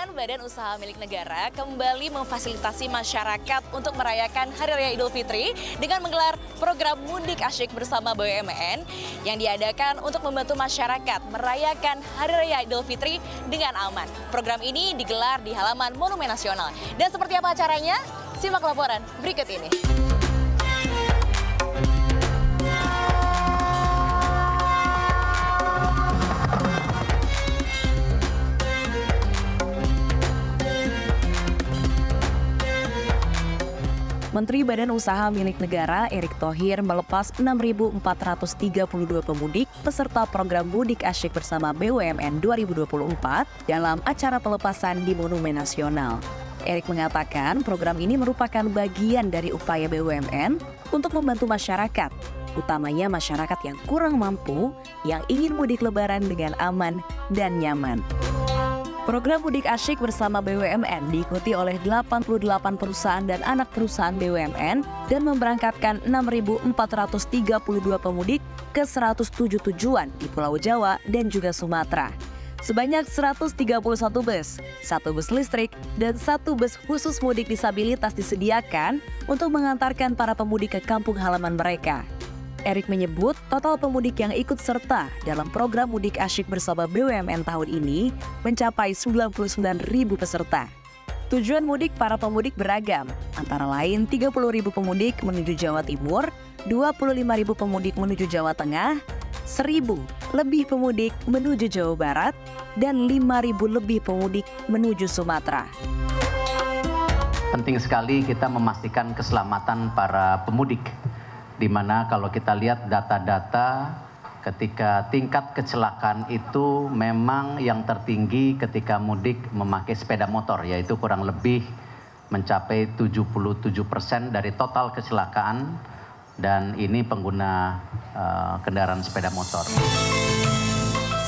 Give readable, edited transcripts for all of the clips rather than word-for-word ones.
Kementerian Badan Usaha Milik Negara kembali memfasilitasi masyarakat untuk merayakan Hari Raya Idul Fitri dengan menggelar program Mudik Asyik bersama BUMN yang diadakan untuk membantu masyarakat merayakan Hari Raya Idul Fitri dengan aman. Program ini digelar di halaman Monumen Nasional. Dan seperti apa acaranya? Simak laporan berikut ini. Menteri Badan Usaha Milik Negara Erick Thohir melepas 6.432 pemudik peserta program Mudik Asyik bersama BUMN 2024 dalam acara pelepasan di Monumen Nasional. Erick mengatakan program ini merupakan bagian dari upaya BUMN untuk membantu masyarakat, utamanya masyarakat yang kurang mampu yang ingin mudik lebaran dengan aman dan nyaman. Program Mudik Asyik bersama BUMN diikuti oleh 88 perusahaan dan anak perusahaan BUMN dan memberangkatkan 6.432 pemudik ke 107 tujuan di Pulau Jawa dan juga Sumatera. Sebanyak 131 bus, 1 bus listrik, dan 1 bus khusus mudik disabilitas disediakan untuk mengantarkan para pemudik ke kampung halaman mereka. Erick menyebut total pemudik yang ikut serta dalam program Mudik Asyik bersama BUMN tahun ini mencapai 99.000 peserta. Tujuan mudik para pemudik beragam, antara lain 30.000 pemudik menuju Jawa Timur, 25.000 pemudik menuju Jawa Tengah, 1.000 lebih pemudik menuju Jawa Barat, dan 5.000 lebih pemudik menuju Sumatera. Penting sekali kita memastikan keselamatan para pemudik. Di mana kalau kita lihat data-data ketika tingkat kecelakaan itu memang yang tertinggi ketika mudik memakai sepeda motor, yaitu kurang lebih mencapai 77% dari total kecelakaan, dan ini pengguna kendaraan sepeda motor.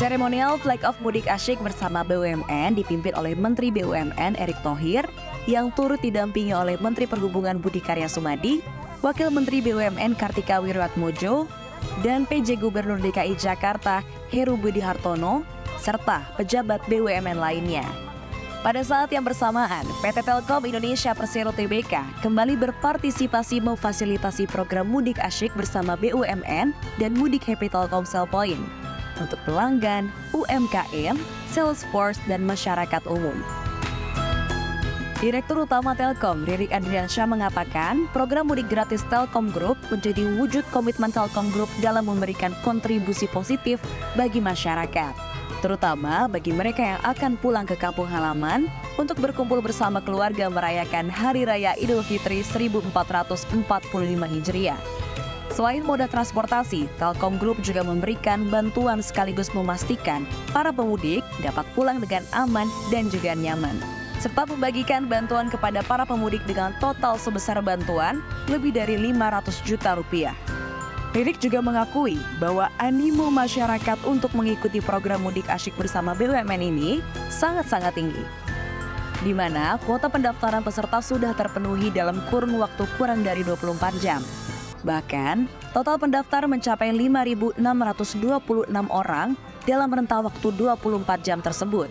Seremonial Flag Off Mudik Asyik bersama BUMN dipimpin oleh Menteri BUMN Erick Thohir yang turut didampingi oleh Menteri Perhubungan Budi Karya Sumadi, Wakil Menteri BUMN Kartika Wiratuatmojo, dan PJ Gubernur DKI Jakarta Heru Budi Hartono, serta pejabat BUMN lainnya. Pada saat yang bersamaan, PT Telkom Indonesia Persero Tbk kembali berpartisipasi memfasilitasi program Mudik Asyik bersama BUMN dan Mudik Happy Telkomsel Point untuk pelanggan, UMKM, Salesforce, dan masyarakat umum. Direktur Utama Telkom, Ririk Adriansyah mengatakan, program mudik gratis Telkom Group menjadi wujud komitmen Telkom Group dalam memberikan kontribusi positif bagi masyarakat, terutama bagi mereka yang akan pulang ke kampung halaman untuk berkumpul bersama keluarga merayakan Hari Raya Idul Fitri 1445 Hijriah. Selain moda transportasi, Telkom Group juga memberikan bantuan sekaligus memastikan para pemudik dapat pulang dengan aman dan juga nyaman, serta membagikan bantuan kepada para pemudik dengan total sebesar bantuan lebih dari 500 juta rupiah. Ririk juga mengakui bahwa animo masyarakat untuk mengikuti program Mudik Asyik bersama BUMN ini sangat-sangat tinggi, di mana kuota pendaftaran peserta sudah terpenuhi dalam kurun waktu kurang dari 24 jam. Bahkan, total pendaftar mencapai 5.626 orang dalam rentang waktu 24 jam tersebut.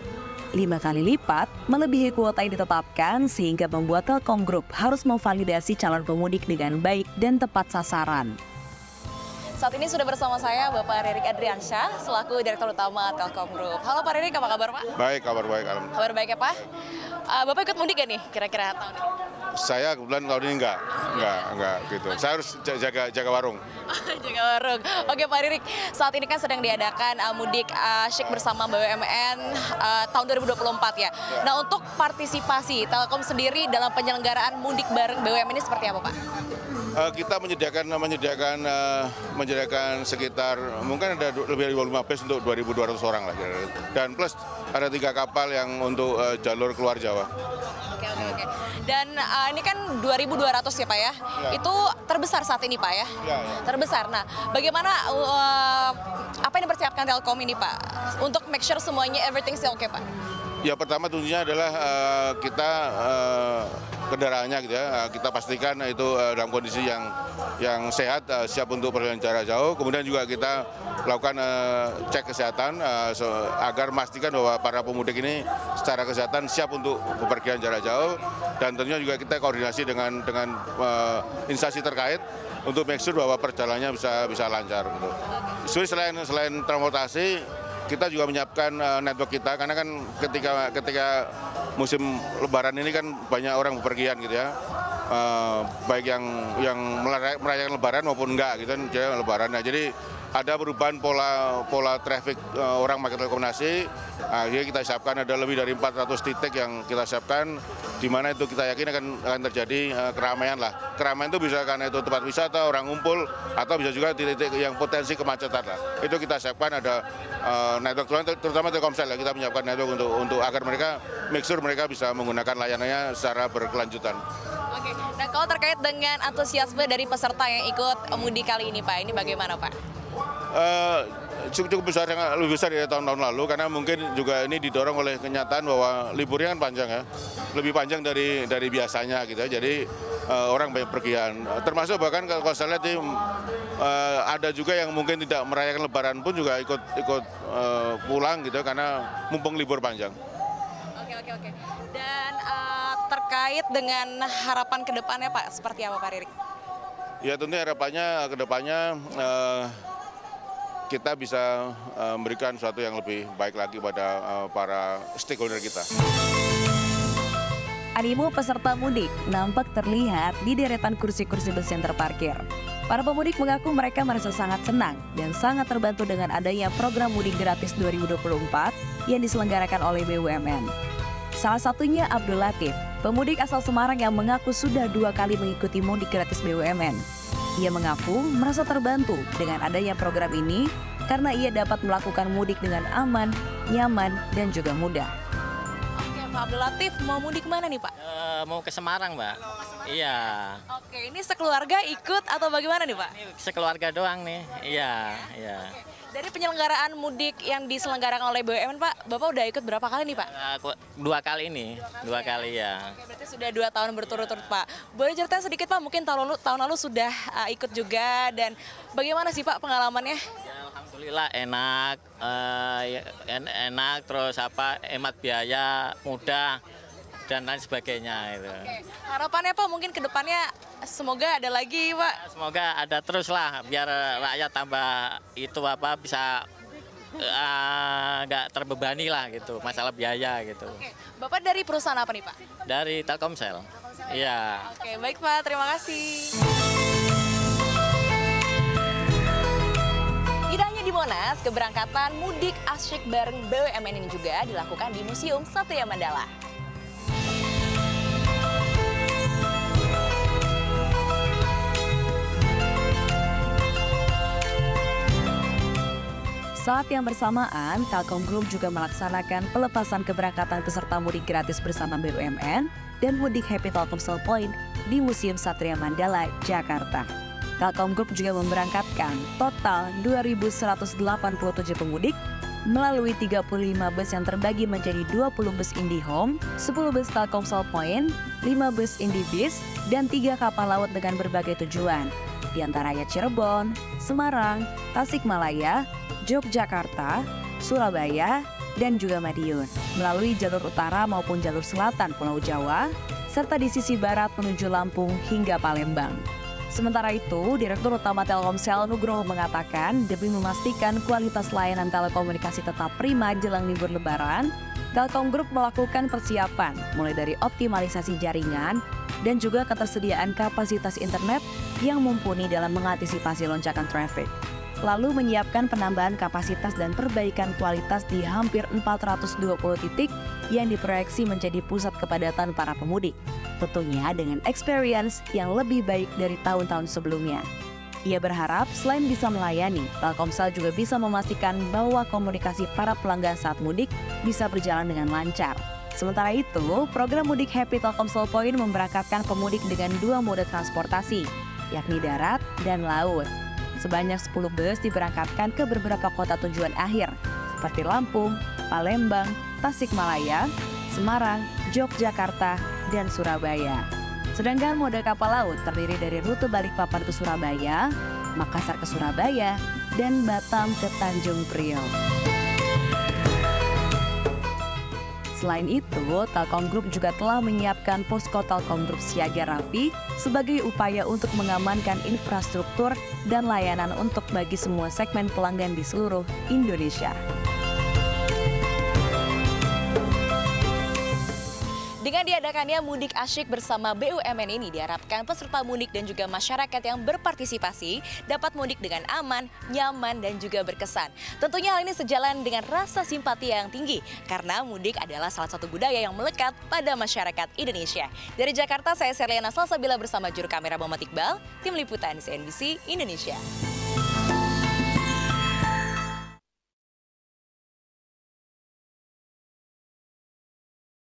5 kali lipat melebihi kuota yang ditetapkan, sehingga membuat Telkom Group harus memvalidasi calon pemudik dengan baik dan tepat sasaran. Saat ini sudah bersama saya Bapak Ririk Adriansyah selaku Direktur Utama Telkom Group. Halo Pak Ririk, apa kabar Pak? Baik, kabar baik. Kabar baik ya Pak? Bapak ikut mudik ya nih kira-kira tahun ini? Saya kebetulan tahun ini enggak gitu. Saya harus jaga warung. Jaga warung. Oke Pak Ririk, saat ini kan sedang diadakan Mudik Asyik bersama BUMN tahun 2024 ya. Nah, untuk partisipasi Telkom sendiri dalam penyelenggaraan mudik bareng BUMN ini seperti apa Pak? Kita menyediakan sekitar mungkin ada lebih dari 25 bus untuk 2.200 orang lah. Dan plus ada 3 kapal yang untuk jalur keluar Jawa. Oke. Dan ini kan 2.200 ya Pak ya? Itu terbesar saat ini Pak ya? Ya. Terbesar. Nah, bagaimana apa yang dipersiapkan Telkom ini Pak untuk make sure semuanya everything still okay Pak? Ya pertama tentunya adalah kita kendaraannya gitu ya, kita pastikan itu dalam kondisi yang sehat, siap untuk perjalanan jarak jauh. Kemudian juga kita lakukan cek kesehatan agar memastikan bahwa para pemudik ini secara kesehatan siap untuk bepergian jarak jauh. Dan tentunya juga kita koordinasi dengan instansi terkait untuk make sure bahwa perjalanannya bisa lancar. Gitu. Selain transportasi, kita juga menyiapkan network kita karena kan ketika musim Lebaran ini kan banyak orang bepergian gitu ya, baik yang merayakan Lebaran maupun enggak gitu kan, jadi Lebaran. Nah, jadi ada perubahan pola traffic orang pakai telekomunikasi. Jadi kita siapkan ada lebih dari 400 titik yang kita siapkan, di mana itu kita yakin akan terjadi keramaian lah. Keramaian itu bisa karena itu tempat wisata, orang ngumpul, atau bisa juga titik-titik yang potensi kemacetan lah. Itu kita siapkan ada network, terutama Telkomsel ya, kita menyiapkan network untuk agar mereka make sure mereka bisa menggunakan layanannya secara berkelanjutan. Oke, nah kalau terkait dengan antusiasme dari peserta yang ikut mudik kali ini Pak, ini bagaimana Pak? Cukup besar, yang lebih besar dari tahun-tahun lalu karena mungkin juga ini didorong oleh kenyataan bahwa liburnya kan panjang ya, lebih panjang dari biasanya gitu ya. Jadi orang banyak pergian, termasuk bahkan kalau saya lihat ada juga yang mungkin tidak merayakan Lebaran pun juga ikut pulang gitu karena mumpung libur panjang. Oke. Dan terkait dengan harapan ke depannya Pak, seperti apa Pak Ririk? Ya tentunya harapannya ke depannya kita bisa memberikan sesuatu yang lebih baik lagi pada para stakeholder kita. Animo peserta mudik nampak terlihat di deretan kursi-kursi bus yang terparkir. Para pemudik mengaku mereka merasa sangat senang dan sangat terbantu dengan adanya program mudik gratis 2024 yang diselenggarakan oleh BUMN. Salah satunya Abdul Latif, pemudik asal Semarang yang mengaku sudah 2 kali mengikuti mudik gratis BUMN. Ia mengaku merasa terbantu dengan adanya program ini karena ia dapat melakukan mudik dengan aman, nyaman, dan juga mudah. Oke, Pak Abdul Latif, mau mudik mana nih Pak? Mau ke Semarang, Mbak. Iya. Oke, ini sekeluarga ikut atau bagaimana nih Pak? Ini sekeluarga doang nih. Iya. Dari penyelenggaraan mudik yang diselenggarakan oleh BUMN Pak, Bapak udah ikut berapa kali nih Pak? 2 kali ini, 2 kali ya. Oke, berarti sudah 2 tahun berturut-turut Pak. Boleh cerita sedikit Pak, mungkin tahun lalu sudah ikut juga, dan bagaimana sih Pak pengalamannya? Ya, alhamdulillah enak, enak terus hemat biaya, mudah dan lain sebagainya itu. Oke. Harapannya Pak mungkin ke depannya semoga ada lagi Pak. Semoga ada terus lah biar rakyat tambah bisa nggak terbebani lah gitu masalah biaya gitu. Oke. Bapak dari perusahaan apa nih Pak? Dari Telkomsel. Iya. Oke, baik Pak, terima kasih. Tidak hanya di Monas, keberangkatan mudik asyik bareng BUMN ini juga dilakukan di Museum Satria Mandala. Saat yang bersamaan, Telkom Group juga melaksanakan pelepasan keberangkatan peserta mudik gratis bersama BUMN dan mudik Happy Telkomsel Point di Museum Satria Mandala, Jakarta. Telkom Group juga memberangkatkan total 2.187 pemudik melalui 35 bus yang terbagi menjadi 20 bus IndiHome, 10 bus Telkomsel Point, 5 bus IndiBis, dan 3 kapal laut dengan berbagai tujuan, di antaranya Cirebon, Semarang, Tasikmalaya, Yogyakarta, Surabaya, dan juga Madiun, melalui jalur utara maupun jalur selatan Pulau Jawa, serta di sisi barat menuju Lampung hingga Palembang. Sementara itu, Direktur Utama Telkomsel Nugroho mengatakan demi memastikan kualitas layanan telekomunikasi tetap prima jelang libur Lebaran, Telkom Group melakukan persiapan mulai dari optimalisasi jaringan dan juga ketersediaan kapasitas internet yang mumpuni dalam mengantisipasi lonjakan traffic. Lalu menyiapkan penambahan kapasitas dan perbaikan kualitas di hampir 420 titik yang diproyeksi menjadi pusat kepadatan para pemudik. Tentunya dengan experience yang lebih baik dari tahun-tahun sebelumnya. Ia berharap selain bisa melayani, Telkomsel juga bisa memastikan bahwa komunikasi para pelanggan saat mudik bisa berjalan dengan lancar. Sementara itu, program mudik Happy Telkomsel Point memberangkatkan pemudik dengan 2 mode transportasi, yakni darat dan laut. sebanyak 10 bus diberangkatkan ke beberapa kota tujuan akhir, seperti Lampung, Palembang, Tasikmalaya, Semarang, Yogyakarta, dan Surabaya. Sedangkan mode kapal laut terdiri dari rute Balikpapan ke Surabaya, Makassar ke Surabaya, dan Batam ke Tanjung Priok. Selain itu, Telkom Group juga telah menyiapkan posko Telkom Group Siaga Rapi sebagai upaya untuk mengamankan infrastruktur dan layanan untuk bagi semua segmen pelanggan di seluruh Indonesia. Dengan diadakannya Mudik Asyik bersama BUMN ini diharapkan peserta mudik dan juga masyarakat yang berpartisipasi dapat mudik dengan aman, nyaman, dan juga berkesan. Tentunya hal ini sejalan dengan rasa simpati yang tinggi karena mudik adalah salah satu budaya yang melekat pada masyarakat Indonesia. Dari Jakarta, saya Serliana Salsabila bersama juru kamera Muhammad Iqbal, tim liputan CNBC Indonesia.